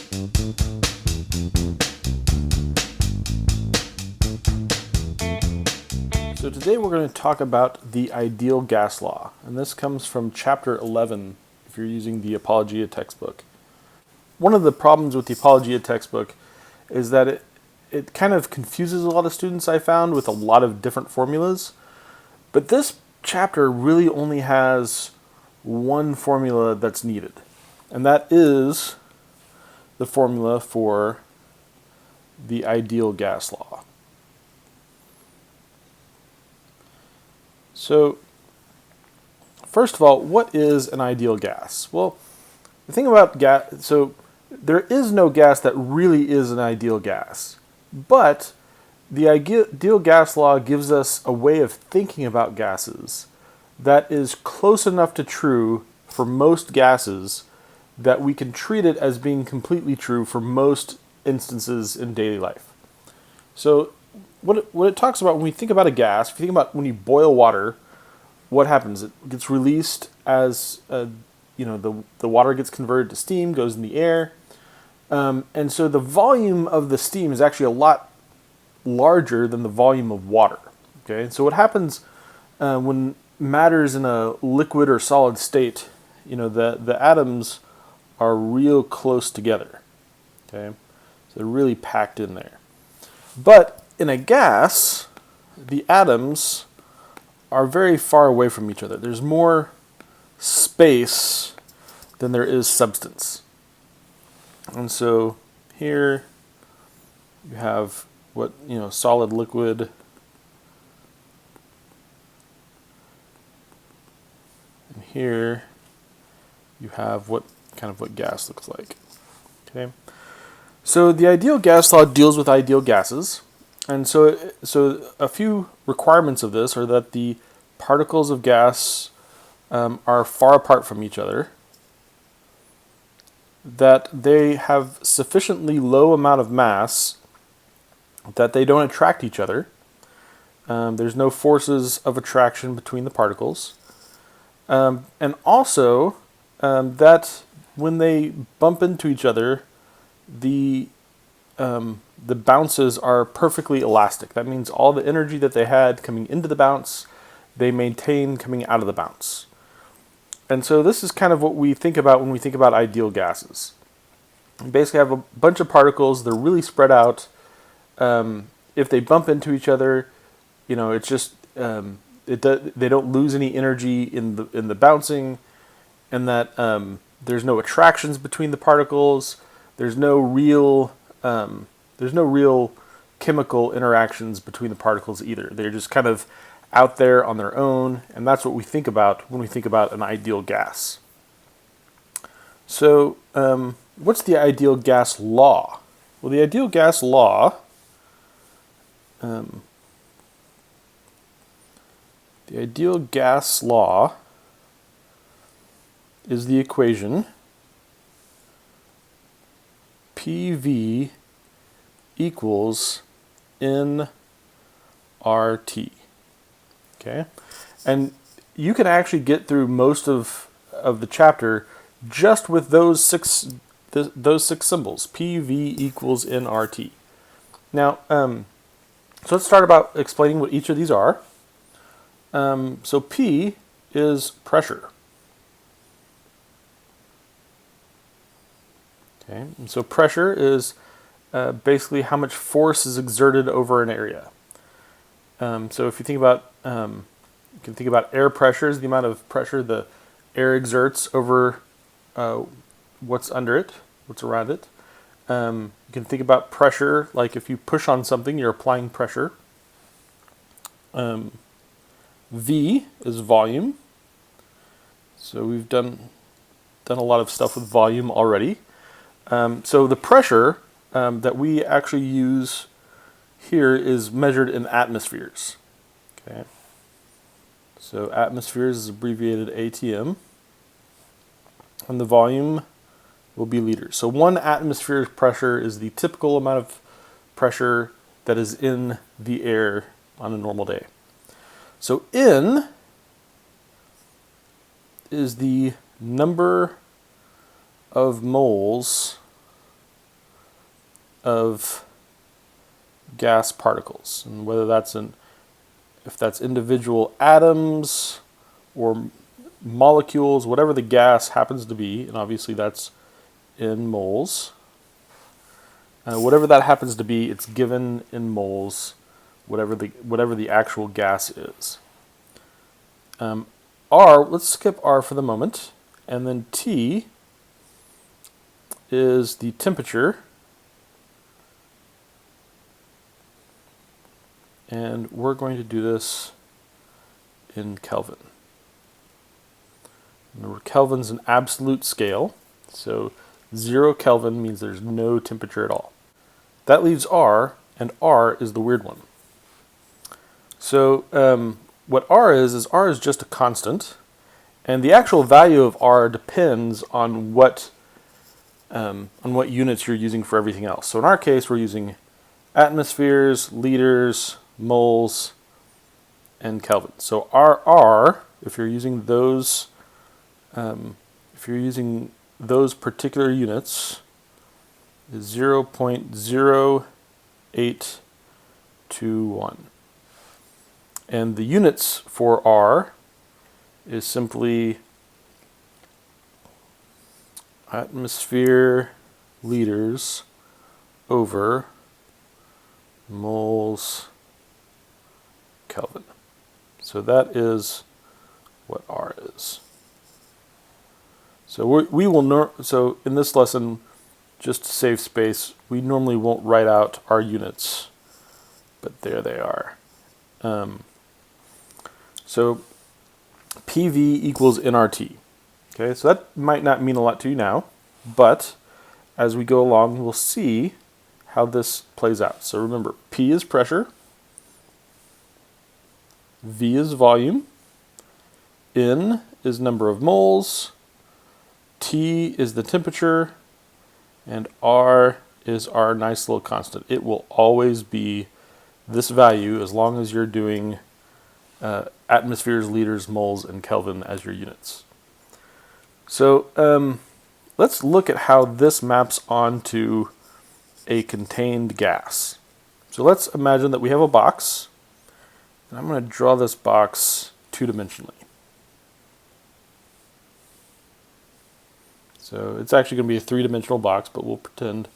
So today we're going to talk about the ideal gas law, and this comes from chapter 11 if you're using the Apologia textbook. One of the problems with the Apologia textbook is that it kind of confuses a lot of students, I found, with a lot of different formulas. But this chapter really only has one formula that's needed, and that is the formula for the ideal gas law. So, first of all, what is an ideal gas? Well, the thing about gas, so there is no gas that really is an ideal gas, but the ideal gas law gives us a way of thinking about gases that is close enough to true for most gases that we can treat it as being completely true for most instances in daily life. So what it talks about when we think about a gas, if you think about when you boil water, what happens? It gets released as the water gets converted to steam, goes in the air, and so the volume of the steam is actually a lot larger than the volume of water. Okay, so what happens when matter's in a liquid or solid state? The atoms are real close together. Okay, so they're really packed in there. But in a gas, the atoms are very far away from each other. There's more space than there is substance. And so here you have solid, liquid, and here you have what gas looks like. Okay. So the ideal gas law deals with ideal gases, and so a few requirements of this are that the particles of gas are far apart from each other, that they have sufficiently low amount of mass that they don't attract each other. There's no forces of attraction between the particles, and also that when they bump into each other, the bounces are perfectly elastic. That means all the energy that they had coming into the bounce, they maintain coming out of the bounce. And so this is kind of what we think about when we think about ideal gases. You basically have a bunch of particles, they're really spread out. If they bump into each other, it's just they don't lose any energy in the bouncing, and that there's no attractions between the particles. There's no real chemical interactions between the particles either. They're just kind of out there on their own, and that's what we think about when we think about an ideal gas. So, what's the ideal gas law? Well, the ideal gas law is the equation PV equals nRT. Okay, and you can actually get through most of the chapter just with those six symbols. PV equals nRT. Now, so let's start about explaining what each of these are. So P is pressure. Okay, and so pressure is basically how much force is exerted over an area. So if you think about, you can think about air pressure as the amount of pressure the air exerts over what's under it, what's around it. You can think about pressure like if you push on something, you're applying pressure. V is volume. So we've done a lot of stuff with volume already. So the pressure that we actually use here is measured in atmospheres. Okay. So atmospheres is abbreviated ATM, and the volume will be liters. So 1 atmospheric pressure is the typical amount of pressure that is in the air on a normal day. So N is the number of moles of gas particles, and whether that's if that's individual atoms or molecules, whatever the gas happens to be, and obviously that's in moles. Whatever that happens to be, it's given in moles, whatever the actual gas is. R, let's skip R for the moment, and then T is the temperature, and we're going to do this in Kelvin. Remember, Kelvin's an absolute scale, so 0 Kelvin means there's no temperature at all. That leaves R, and R is the weird one. So what R is R is just a constant, and the actual value of R depends on what units you're using for everything else. So in our case, we're using atmospheres, liters, moles, and Kelvin. So R, if you're using those particular units, is 0.0821. And the units for R is simply atmosphere liters over moles Kelvin. So that is what R is. So so in this lesson, just to save space, we normally won't write out our units, but there they are. So PV equals nRT. Okay, so that might not mean a lot to you now, but as we go along, we'll see how this plays out. So remember, P is pressure, V is volume, N is number of moles, T is the temperature, and R is our nice little constant. It will always be this value as long as you're doing atmospheres, liters, moles, and Kelvin as your units. So let's look at how this maps onto a contained gas. So let's imagine that we have a box, and I'm going to draw this box two-dimensionally. So it's actually going to be a three-dimensional box, but we'll pretend.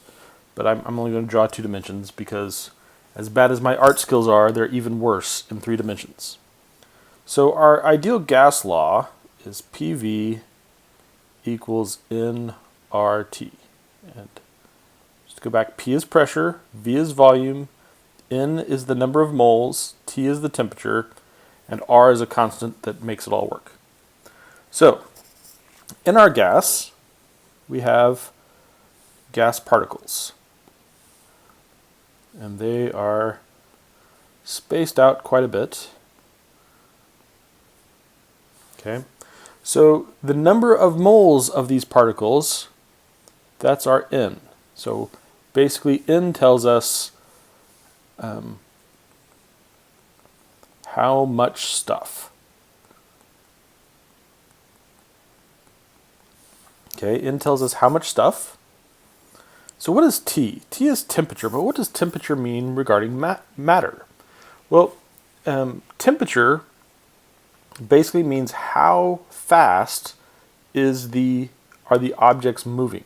But I'm only going to draw 2 dimensions because as bad as my art skills are, they're even worse in 3 dimensions. So our ideal gas law is PV equals nRT. And just to go back, P is pressure, V is volume, N is the number of moles, T is the temperature, and R is a constant that makes it all work. So in our gas, we have gas particles, and they are spaced out quite a bit. Okay, so the number of moles of these particles, that's our N. So basically N tells us how much stuff. Okay, N tells us how much stuff. So what is T? T is temperature, but what does temperature mean regarding matter? Well, temperature basically means how fast are the objects moving.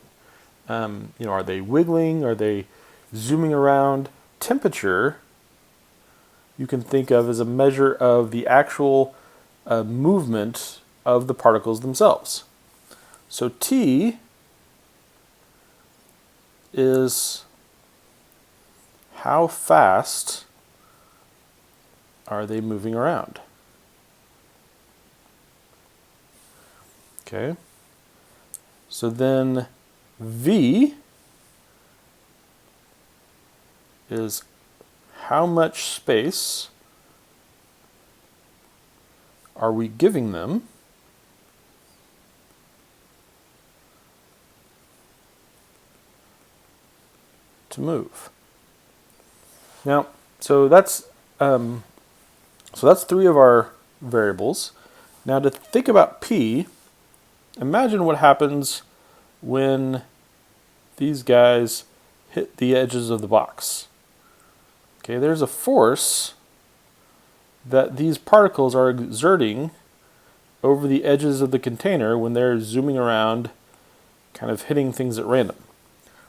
Are they wiggling? Are they zooming around? Temperature you can think of as a measure of the actual movement of the particles themselves. So T is how fast are they moving around. Okay. So then V is how much space are we giving them to move. Now, so that's 3 of our variables. Now to think about P, imagine what happens when these guys hit the edges of the box. Okay, there's a force that these particles are exerting over the edges of the container when they're zooming around, kind of hitting things at random.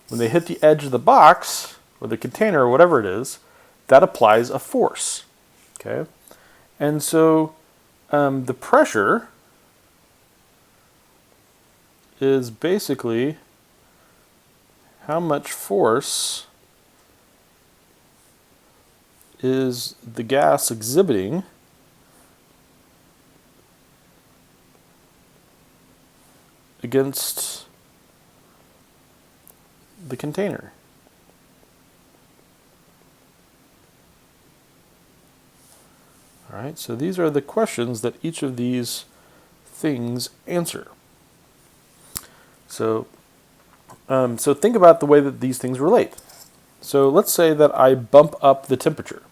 When they hit the edge of the box, or the container, or whatever it is, that applies a force. Okay? And so the pressure is basically how much force is the gas exhibiting against the container. All right, so these are the questions that each of these things answer. So think about the way that these things relate. So let's say that I bump up the temperature.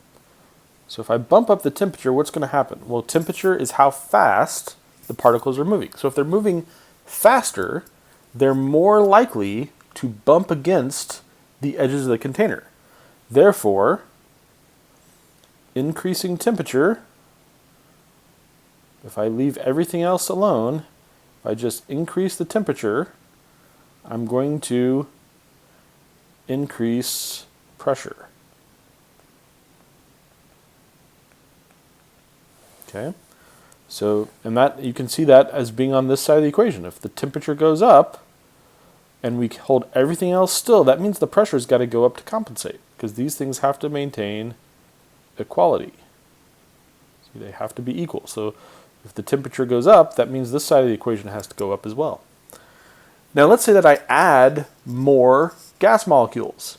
So if I bump up the temperature, what's going to happen? Well, temperature is how fast the particles are moving. So if they're moving faster, they're more likely to bump against the edges of the container. Therefore, increasing temperature, if I leave everything else alone, if I just increase the temperature, I'm going to increase pressure. Okay, so and that you can see that as being on this side of the equation. If the temperature goes up and we hold everything else still, that means the pressure's got to go up to compensate, because these things have to maintain equality. See, they have to be equal. So if the temperature goes up, that means this side of the equation has to go up as well. Now let's say that I add more gas molecules.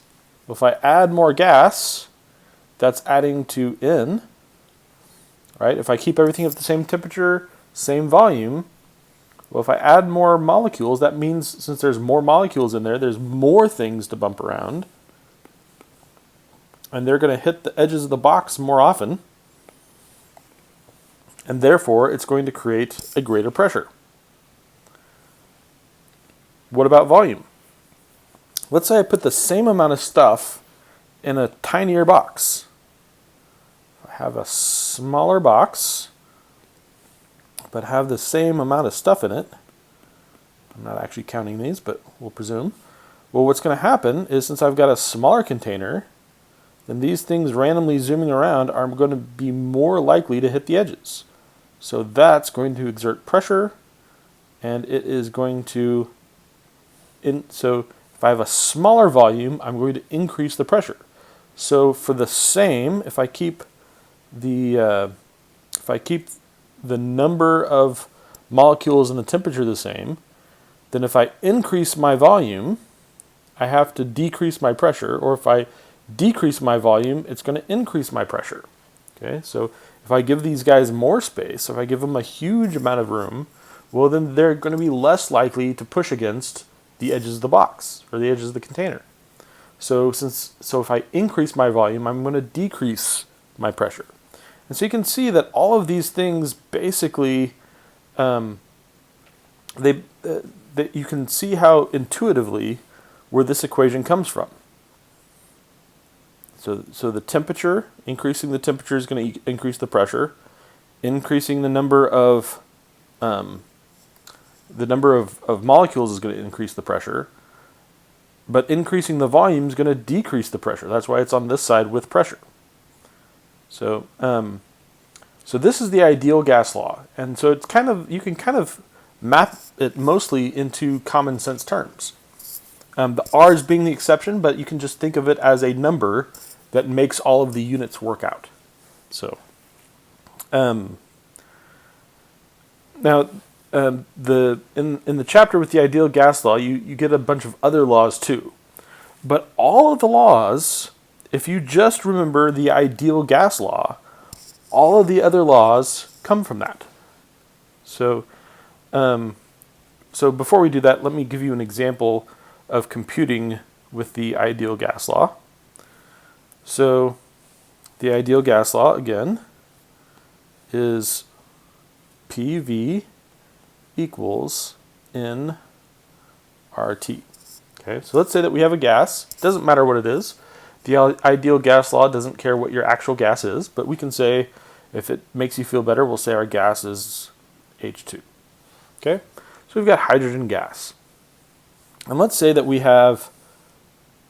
If I add more gas, that's adding to N. Right? If I keep everything at the same temperature, same volume, well, if I add more molecules, that means since there's more molecules in there, there's more things to bump around. And they're going to hit the edges of the box more often. And therefore, it's going to create a greater pressure. What about volume? Let's say I put the same amount of stuff in a tinier box. I have a smaller box, but have the same amount of stuff in it. I'm not actually counting these, but we'll presume. Well, what's going to happen is, since I've got a smaller container, then these things randomly zooming around are going to be more likely to hit the edges. So that's going to exert pressure, and it is going to, so if I have a smaller volume, I'm going to increase the pressure. So for the same, if I keep the number of molecules and the temperature the same, then if I increase my volume, I have to decrease my pressure, or if I decrease my volume, it's going to increase my pressure. Okay, so if I give these guys more space, if I give them a huge amount of room, well, then they're going to be less likely to push against the edges of the box or the edges of the container. So if I increase my volume, I'm going to decrease my pressure. And so you can see that all of these things basically, you can see how intuitively where this equation comes from. So the temperature, increasing the temperature is going to increase the pressure. Increasing the number of molecules is going to increase the pressure. But increasing the volume is going to decrease the pressure. That's why it's on this side with pressure. So this is the ideal gas law, and so it's you can kind of map it mostly into common sense terms. The R's being the exception, but you can just think of it as a number that makes all of the units work out. So now in the chapter with the ideal gas law, you get a bunch of other laws too, but all of the laws, if you just remember the ideal gas law, all of the other laws come from that. So before we do that, let me give you an example of computing with the ideal gas law. So the ideal gas law, again, is PV equals nRT. Okay, so let's say that we have a gas. It doesn't matter what it is. The ideal gas law doesn't care what your actual gas is, but we can say, if it makes you feel better, we'll say our gas is H2. Okay, so we've got hydrogen gas. And let's say that we have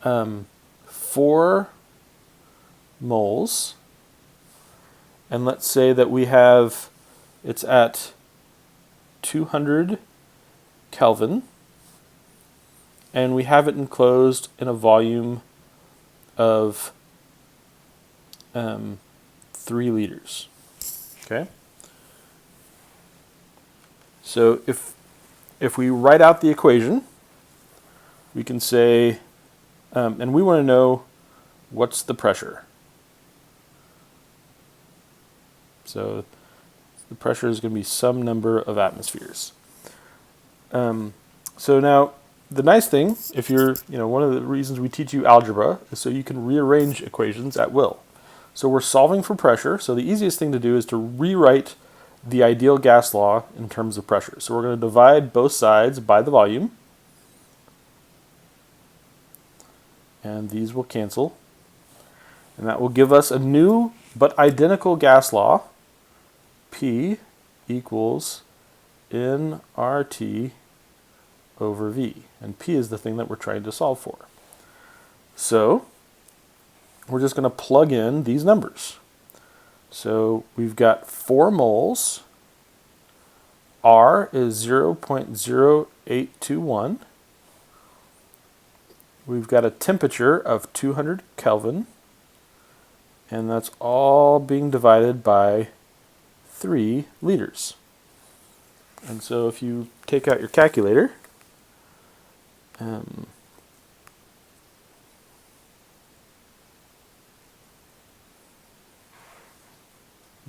4 moles, and let's say that we have, it's at 200 Kelvin, and we have it enclosed in a volume of 3 liters. Okay. So if we write out the equation, we can say, and we want to know what's the pressure. So the pressure is going to be some number of atmospheres. So now, the nice thing, if you're, one of the reasons we teach you algebra is so you can rearrange equations at will. So we're solving for pressure, so the easiest thing to do is to rewrite the ideal gas law in terms of pressure. So we're going to divide both sides by the volume, and these will cancel. And that will give us a new but identical gas law, P equals nRT over V. And P is the thing that we're trying to solve for. So we're just going to plug in these numbers. So we've got 4 moles. R is 0.0821. We've got a temperature of 200 Kelvin. And that's all being divided by 3 liters. And so if you take out your calculator, you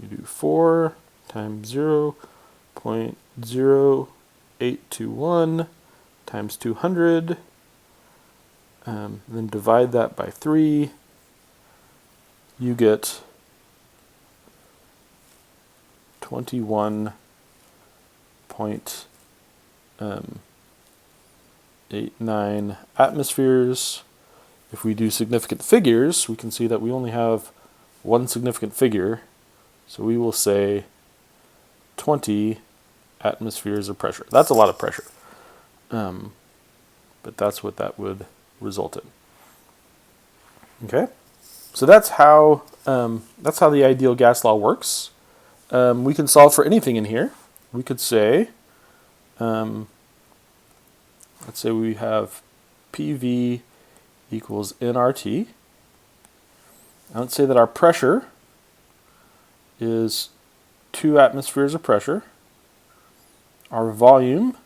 do 4 times 0.0821 times 200, then divide that by 3, you get 21.89 atmospheres. If we do significant figures, we can see that we only have one significant figure, so we will say 20 atmospheres of pressure. That's a lot of pressure, but that's what that would result in. Okay, so that's how the ideal gas law works. We can solve for anything in here. We could say, let's say we have PV equals nRT. And let's say that our pressure is 2 atmospheres of pressure. Our volume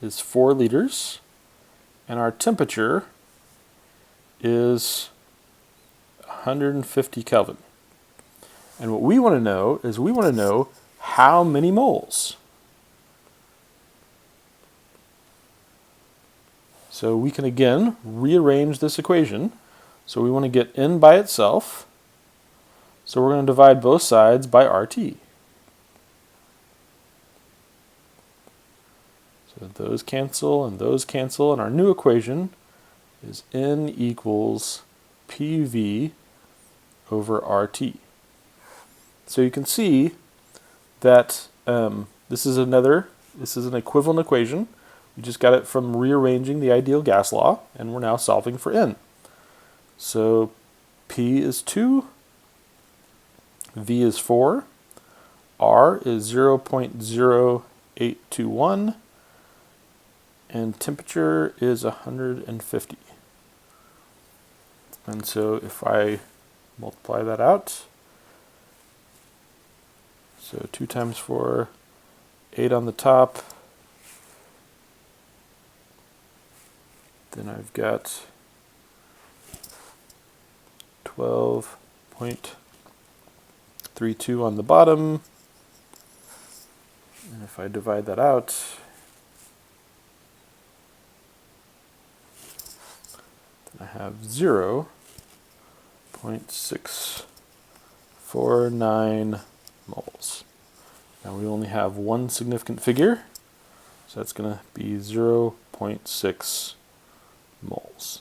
is 4 liters. And our temperature is 150 Kelvin. And what we want to know is how many moles. So we can again rearrange this equation. So we want to get N by itself. So we're going to divide both sides by RT. So those cancel and those cancel, and our new equation is N equals PV over RT. So you can see that this is an equivalent equation. We just got it from rearranging the ideal gas law, and we're now solving for N. So P is 2, V is 4, R is 0.0821, and temperature is 150. And so if I multiply that out, so 2 times 4, 8 on the top, then I've got 12.32 on the bottom, and if I divide that out, then I have 0.649 moles. Now we only have one significant figure, so that's going to be 0.6 moles.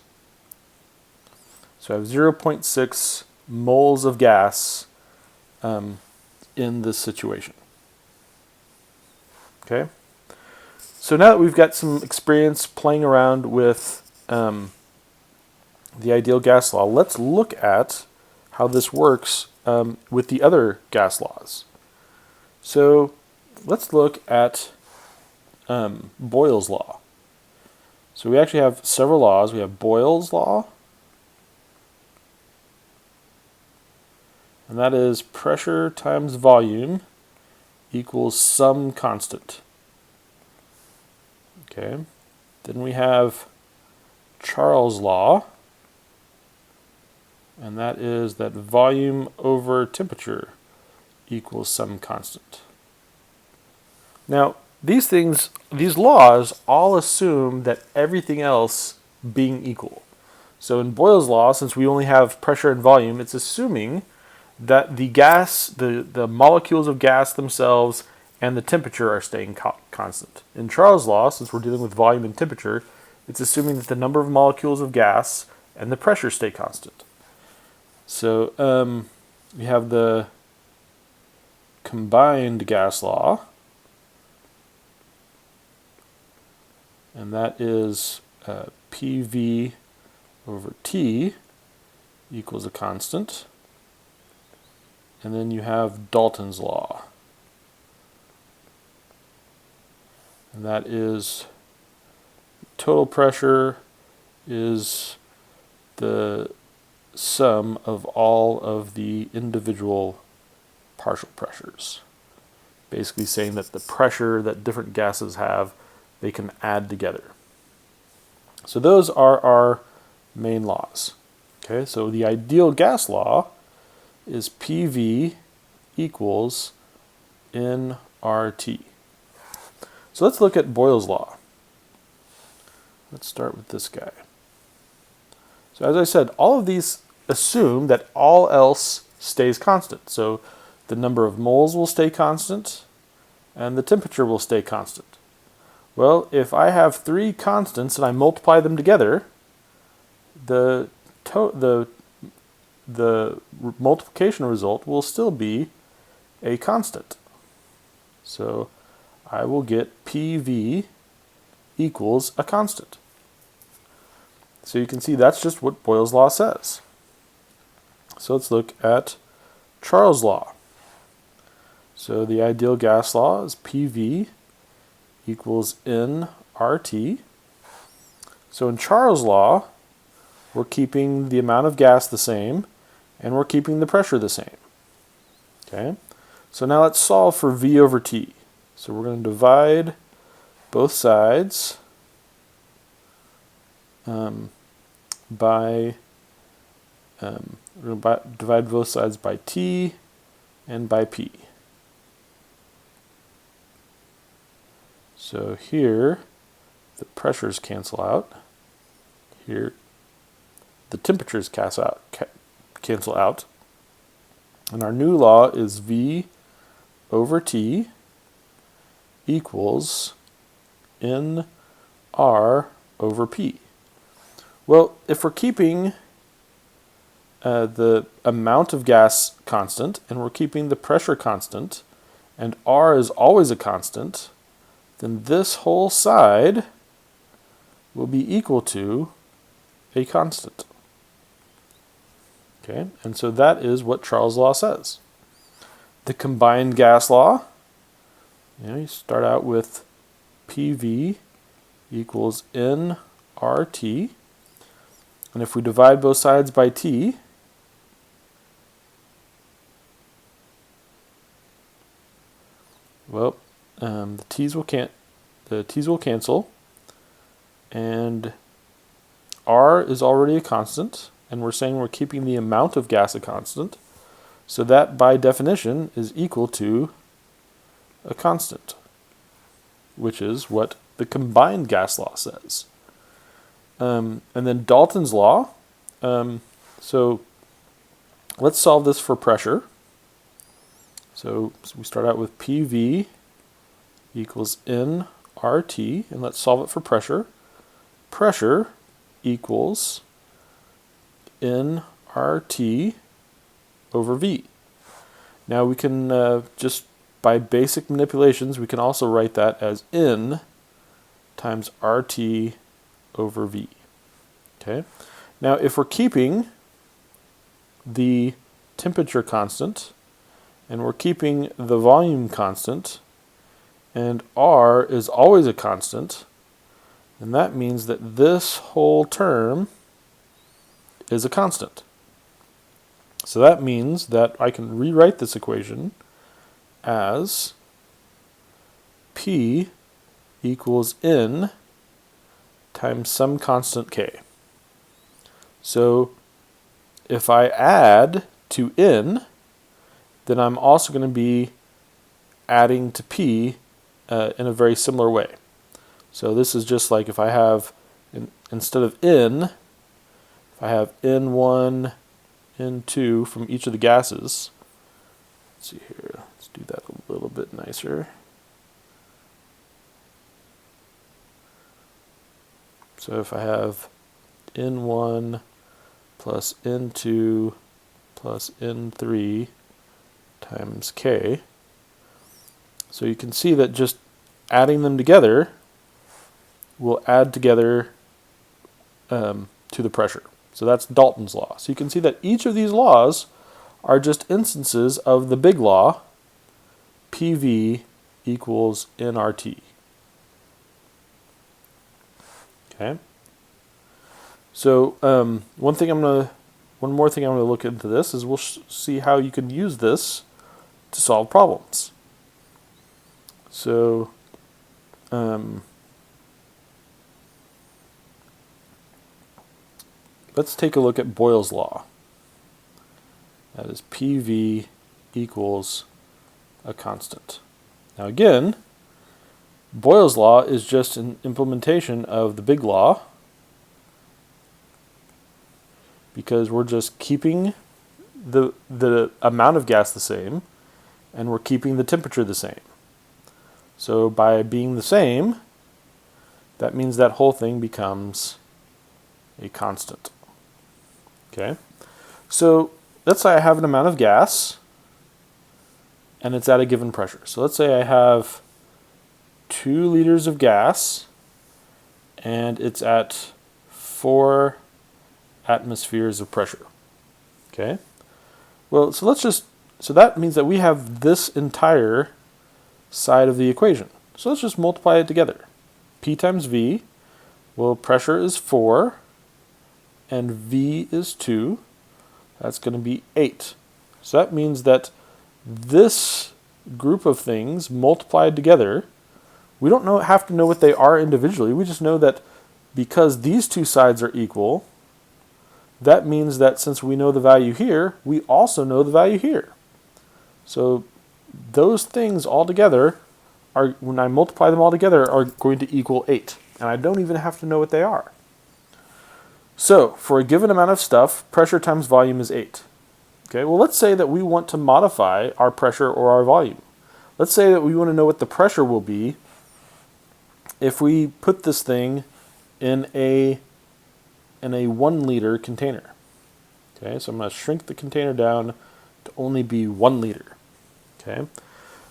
So I have 0.6 moles of gas in this situation. Okay? So now that we've got some experience playing around with the ideal gas law, let's look at how this works with the other gas laws. So let's look at Boyle's law. So we actually have several laws. We have Boyle's law, and that is pressure times volume equals some constant. Okay. Then we have Charles' law, and that is that volume over temperature equals some constant. Now, these laws all assume that everything else being equal. So in Boyle's law, since we only have pressure and volume, it's assuming that the gas, the molecules of gas themselves and the temperature are staying constant. In Charles' law, since we're dealing with volume and temperature, it's assuming that the number of molecules of gas and the pressure stay constant. So we have the combined gas law, and that is PV over T equals a constant. And then you have Dalton's law, and that is total pressure is the sum of all of the individual partial pressures. Basically saying that the pressure that different gases have, they can add together. So those are our main laws. Okay, so the ideal gas law is PV equals nRT. So let's look at Boyle's law. Let's start with this guy. So as I said, all of these assume that all else stays constant. So the number of moles will stay constant, and the temperature will stay constant. Well, if I have three constants and I multiply them together, the multiplication result will still be a constant. So I will get PV equals a constant. So you can see that's just what Boyle's law says. So let's look at Charles' law. So the ideal gas law is PV equals nRT. So in Charles' law, we're keeping the amount of gas the same, and we're keeping the pressure the same. Okay? So now let's solve for V over T. So we're going to divide both sides by divide both sides by T and by P. So here the pressures cancel out. Here the temperatures cancel out. And our new law is V over T equals nR over P. Well, if we're keeping the amount of gas constant, and we're keeping the pressure constant, and R is always a constant, then this whole side will be equal to a constant. Okay, and so that is what Charles' law says. The combined gas law, you start out with PV equals nRT, and if we divide both sides by T, well, the T's will cancel, and R is already a constant, and we're saying we're keeping the amount of gas a constant, so that by definition is equal to a constant, which is what the combined gas law says. And then Dalton's law, so let's solve this for pressure. So we start out with PV equals nRT, and let's solve it for pressure. Pressure equals nRT over V. Now we can, just by basic manipulations, we can also write that as N times RT over V. Okay. Now if we're keeping the temperature constant and we're keeping the volume constant and R is always a constant, then that means that this whole term is a constant. So that means that I can rewrite this equation as P equals N times some constant K. So if I add to N, then I'm also going to be adding to P in a very similar way. So this is just like if I have, instead of N, if I have N1, N2 from each of the gases. Let's see here, let's do that a little bit nicer. So if I have N1 plus N2 plus N3 times K, so you can see that just adding them together will add together to the pressure. So that's Dalton's law. So you can see that each of these laws are just instances of the big law, PV equals nRT. Okay. So one more thing I'm going to look into this is we'll see how you can use this to solve problems. So let's take a look at Boyle's law. That is PV equals a constant. Now again, Boyle's law is just an implementation of the big law, because we're just keeping the amount of gas the same and we're keeping the temperature the same. So by being the same, that means that whole thing becomes a constant. Okay, so let's say I have an amount of gas and it's at a given pressure. So let's say I have 2 liters of gas and it's at 4 atmospheres of pressure. Okay, well, so that means that we have this entire side of the equation. So let's just multiply it together. P times V, well, pressure is 4 and V is 2. That's going to be 8. So that means that this group of things multiplied together, we don't have to know what they are individually. We just know that because these two sides are equal, that means that since we know the value here, we also know the value here. So those things all together are, when I multiply them all together, are going to equal 8. And I don't even have to know what they are. So for a given amount of stuff, pressure times volume is 8. Okay, well, let's say that we want to modify our pressure or our volume. Let's say that we want to know what the pressure will be if we put this thing in a 1 liter container. Okay, so I'm going to shrink the container down to only be 1 liter. Okay,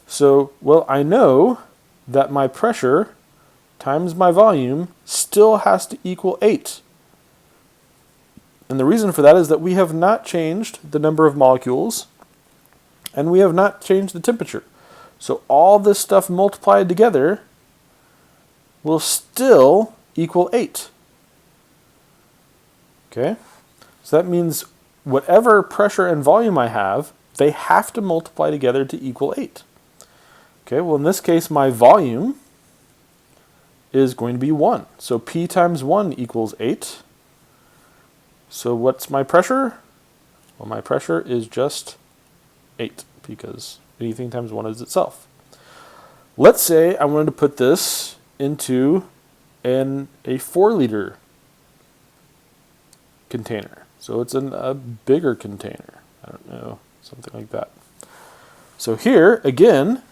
so, well, I know that my pressure times my volume still has to equal 8. And the reason for that is that we have not changed the number of molecules and we have not changed the temperature. So all this stuff multiplied together will still equal 8. Okay? So that means whatever pressure and volume I have, they have to multiply together to equal 8. Okay, well, in this case, my volume is going to be 1. So P times 1 equals 8. So what's my pressure? Well, my pressure is just 8, because anything times 1 is itself. Let's say I wanted to put this into a 4 liter container. So it's in a bigger container. I don't know, something like that. So here, again,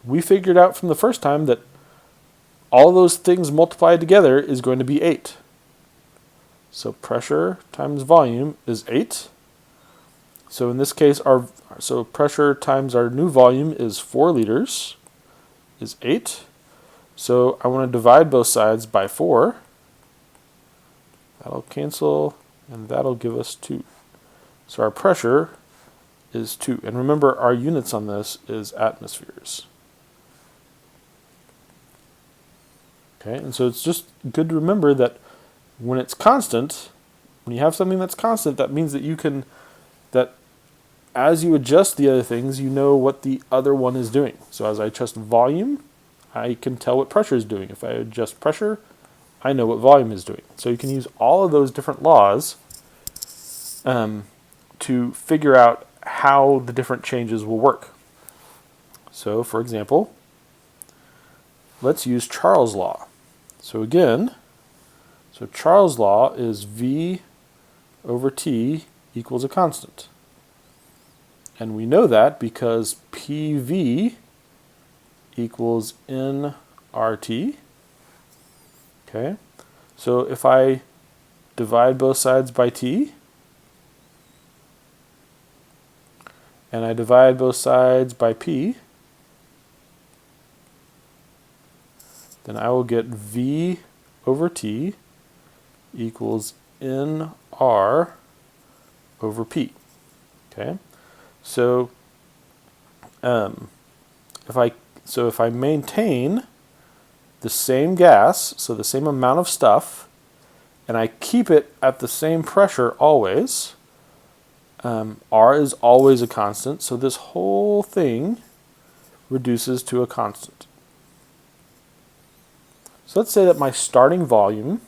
we figured out from the first time that all those things multiplied together is going to be 8. So pressure times volume is 8. So in this case, so pressure times our new volume is 4 liters, is 8. So I want to divide both sides by 4. That'll cancel, and that'll give us 2. So our pressure is 2. And remember, our units on this is atmospheres. Okay, and so it's just good to remember that when it's constant, when you have something that's constant, that means that as you adjust the other things, you know what the other one is doing. So as I adjust volume, I can tell what pressure is doing. If I adjust pressure, I know what volume is doing. So you can use all of those different laws to figure out how the different changes will work. So for example, let's use Charles' law. So again, Charles' law is V over T equals a constant. And we know that because PV equals nRT. Okay, so if I divide both sides by T, and I divide both sides by P, then I will get V over T equals nR over P. Okay, so if I maintain the same gas, so the same amount of stuff, and I keep it at the same pressure always, R is always a constant, so this whole thing reduces to a constant. So let's say that my starting volume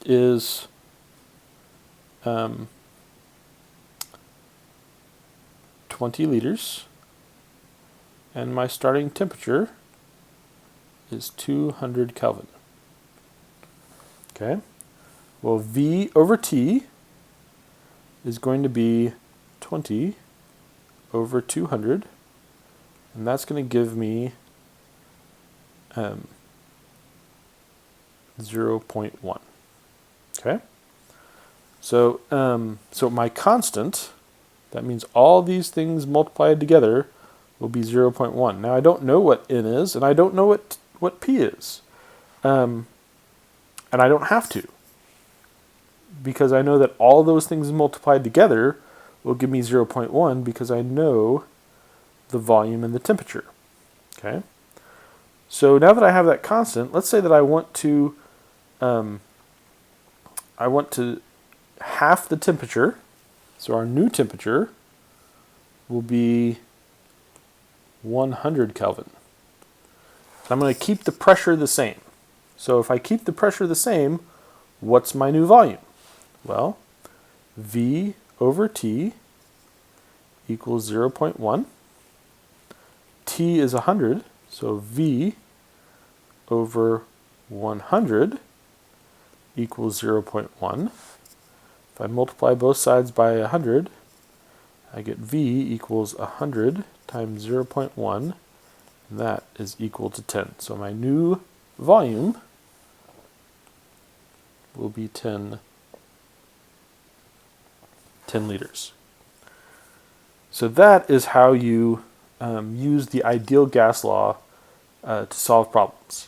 is 20 liters, and my starting temperature is 200 Kelvin. Okay, well, V over T is going to be 20 over 200, and that's going to give me 0.1. Okay, so my constant, that means all these things multiplied together, will be 0.1. Now I don't know what N is, and I don't know what P is. And I don't have to, because I know that all those things multiplied together will give me 0.1 because I know the volume and the temperature. Okay. So now that I have that constant, let's say that I want to half the temperature. So our new temperature will be 100 Kelvin. I'm going to keep the pressure the same. So if I keep the pressure the same, what's my new volume? Well, V over T equals 0.1. T is 100, so V over 100 equals 0.1. If I multiply both sides by 100, I get V equals 100 times 0.1, and that is equal to 10. So my new volume will be 10 liters. So that is how you use the ideal gas law to solve problems.